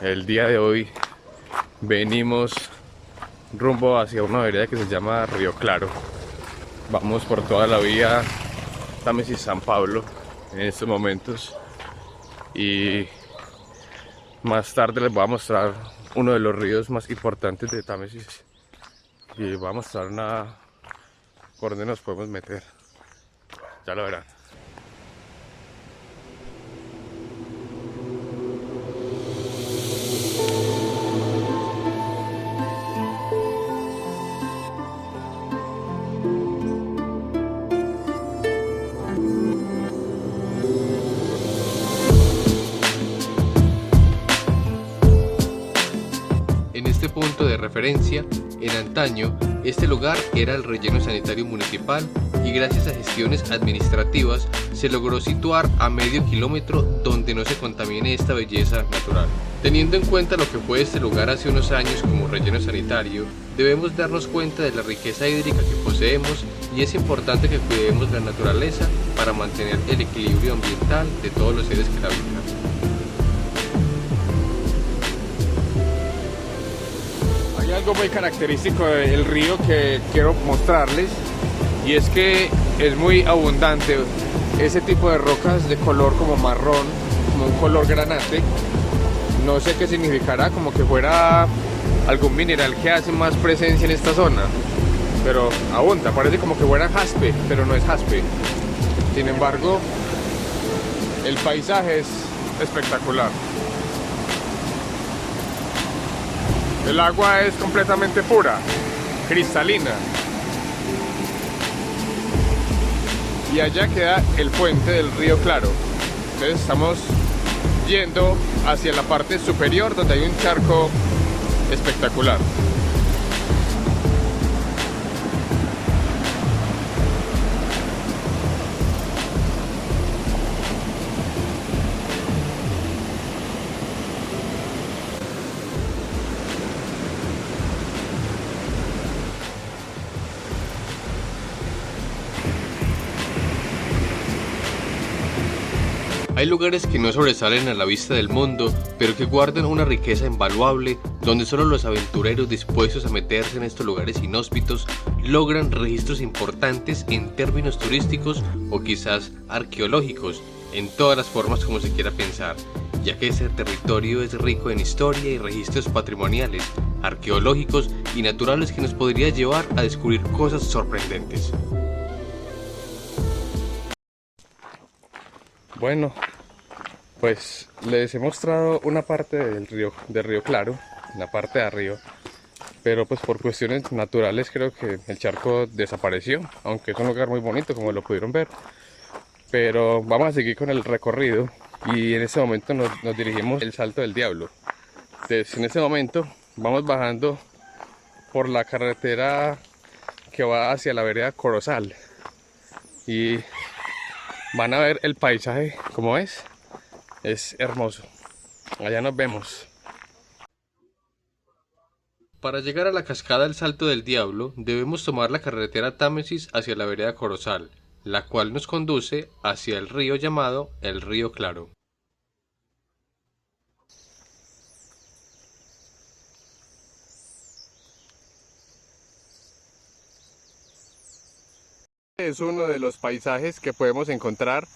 el día de hoy venimos rumbo hacia una vereda que se llama Río Claro. Vamos por toda la vía Támesis-San Pablo en estos momentos y más tarde les voy a mostrar uno de los ríos más importantes de Támesis y voy a mostrar por donde nos podemos meter. Ya lo verán. En este punto de referencia, en antaño, este lugar era el relleno sanitario municipal y gracias a gestiones administrativas se logró situar a medio kilómetro donde no se contamine esta belleza natural. Teniendo en cuenta lo que fue este lugar hace unos años como relleno sanitario, debemos darnos cuenta de la riqueza hídrica que poseemos y es importante que cuidemos la naturaleza para mantener el equilibrio ambiental de todos los seres que la habitan. Hay algo muy característico del río que quiero mostrarles y es que es muy abundante ese tipo de rocas de color como marrón, como un color granate. No sé qué significará, como que fuera algún mineral que hace más presencia en esta zona, pero abunda, parece como que fuera jaspe, pero no es jaspe. Sin embargo, el paisaje es espectacular. El agua es completamente pura, cristalina. Y allá queda el puente del Río Claro. Entonces estamos yendo hacia la parte superior donde hay un charco espectacular. Hay lugares que no sobresalen a la vista del mundo, pero que guardan una riqueza invaluable, donde solo los aventureros dispuestos a meterse en estos lugares inhóspitos logran registros importantes en términos turísticos o quizás arqueológicos, en todas las formas como se quiera pensar, ya que este territorio es rico en historia y registros patrimoniales, arqueológicos y naturales que nos podría llevar a descubrir cosas sorprendentes. Bueno, pues les he mostrado una parte del Río Claro, la parte de arriba, pero pues por cuestiones naturales creo que el charco desapareció, aunque es un lugar muy bonito como lo pudieron ver. Pero vamos a seguir con el recorrido y en este momento nos dirigimos al Salto del Diablo. Entonces en este momento vamos bajando por la carretera que va hacia la vereda Corozal y van a ver el paisaje como es hermoso. Allá nos vemos. Para llegar a la cascada del Salto del Diablo, debemos tomar la carretera Támesis hacia la vereda Corozal, la cual nos conduce hacia el río llamado el Río Claro. Es uno de los paisajes que podemos encontrar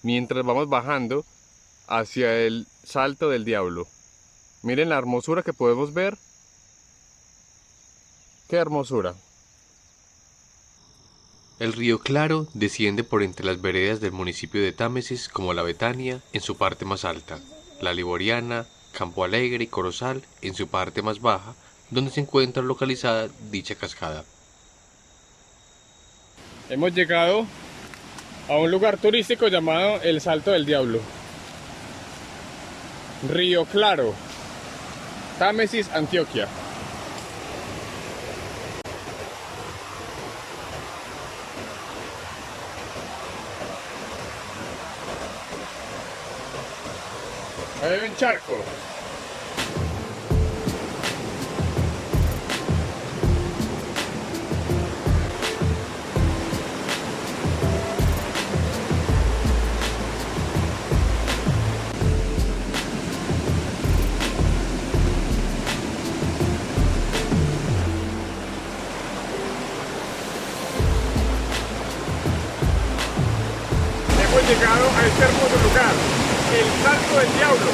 mientras vamos bajando hacia el Salto del Diablo. Miren la hermosura que podemos ver. ¡Qué hermosura! El río Claro desciende por entre las veredas del municipio de Támesis como la Betania en su parte más alta, la Liboriana, Campo Alegre y Corozal en su parte más baja, donde se encuentra localizada dicha cascada. Hemos llegado a un lugar turístico llamado el Salto del Diablo. Río Claro, Támesis, Antioquia. Ahí hay un charco. lugar, el Salto del Diablo.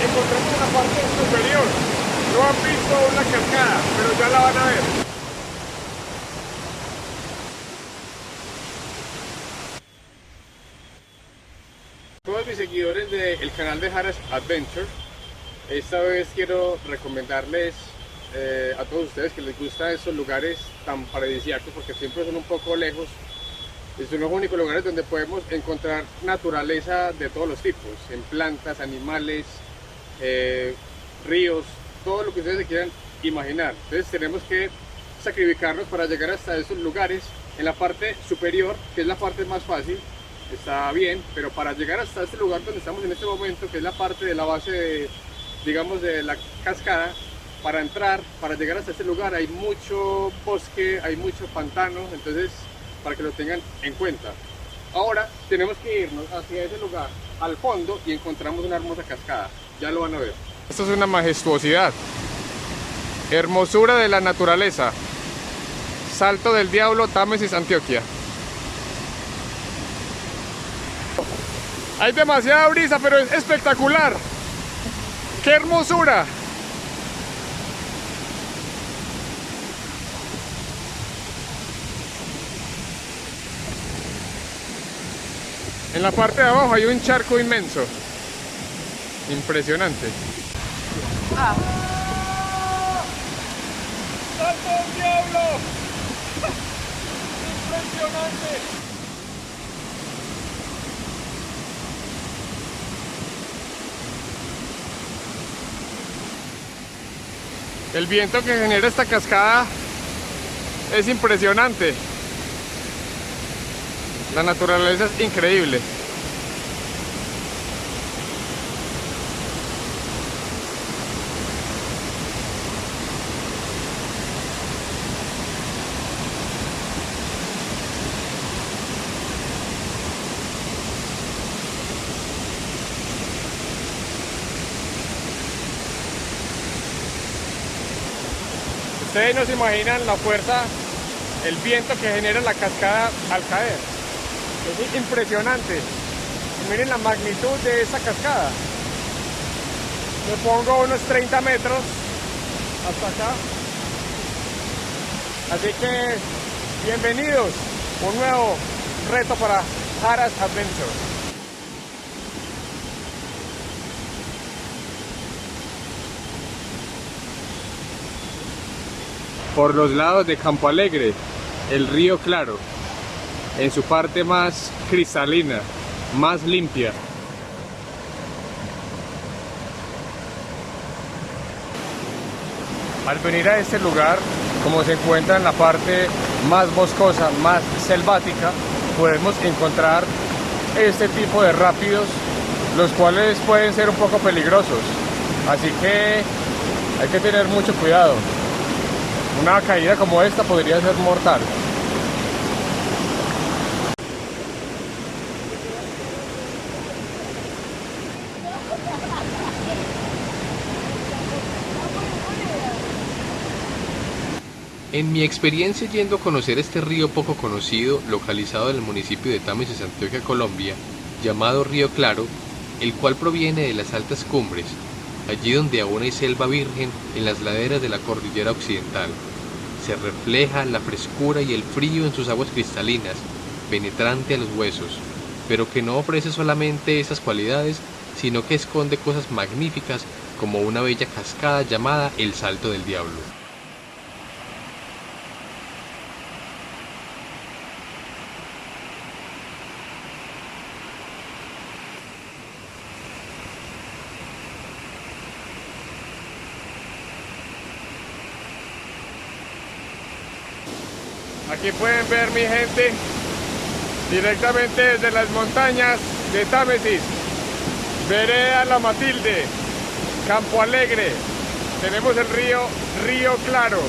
Encontramos una parte superior. No han visto una cascada, pero ya la van a ver. Todos mis seguidores del canal de Haras Adventure, esta vez quiero recomendarles a todos ustedes que les gustan esos lugares tan paradisíacos, porque siempre son un poco lejos. Son los únicos lugares donde podemos encontrar naturaleza de todos los tipos, en plantas, animales, ríos, todo lo que ustedes se quieran imaginar. Entonces tenemos que sacrificarnos para llegar hasta esos lugares. En la parte superior, que es la parte más fácil, está bien, pero para llegar hasta este lugar donde estamos en este momento, que es la parte de la base de, digamos, de la cascada, para llegar hasta este lugar hay mucho bosque, hay mucho pantano, entonces para que lo tengan en cuenta. Ahora tenemos que irnos hacia ese lugar, al fondo, y encontramos una hermosa cascada. Ya lo van a ver. Esto es una majestuosidad. Hermosura de la naturaleza. Salto del Diablo, Támesis, Antioquia. Hay demasiada brisa, pero es espectacular. ¡Qué hermosura! En la parte de abajo hay un charco inmenso. Impresionante. ¡Salto del Diablo! Impresionante. El viento que genera esta cascada es impresionante. La naturaleza es increíble. Ustedes no se imaginan la fuerza, el viento que genera la cascada al caer. Es impresionante. Miren la magnitud de esa cascada. Me pongo unos 30 metros hasta acá. Así que bienvenidos. Un nuevo reto para Haras Adventure. Por los lados de Campo Alegre, el río Claro, en su parte más cristalina, más limpia. Al venir a este lugar, como se encuentra en la parte más boscosa, más selvática, podemos encontrar este tipo de rápidos, los cuales pueden ser un poco peligrosos. Así que hay que tener mucho cuidado. Una caída como esta podría ser mortal. En mi experiencia yendo a conocer este río poco conocido, localizado en el municipio de Támesis, Antioquia, Colombia, llamado Río Claro, el cual proviene de las altas cumbres, allí donde aún hay selva virgen en las laderas de la cordillera occidental. Se refleja la frescura y el frío en sus aguas cristalinas, penetrante a los huesos, pero que no ofrece solamente esas cualidades, sino que esconde cosas magníficas como una bella cascada llamada el Salto del Diablo. Aquí pueden ver, mi gente, directamente desde las montañas de Támesis, vereda La Matilde, Campo Alegre, tenemos el río Claro.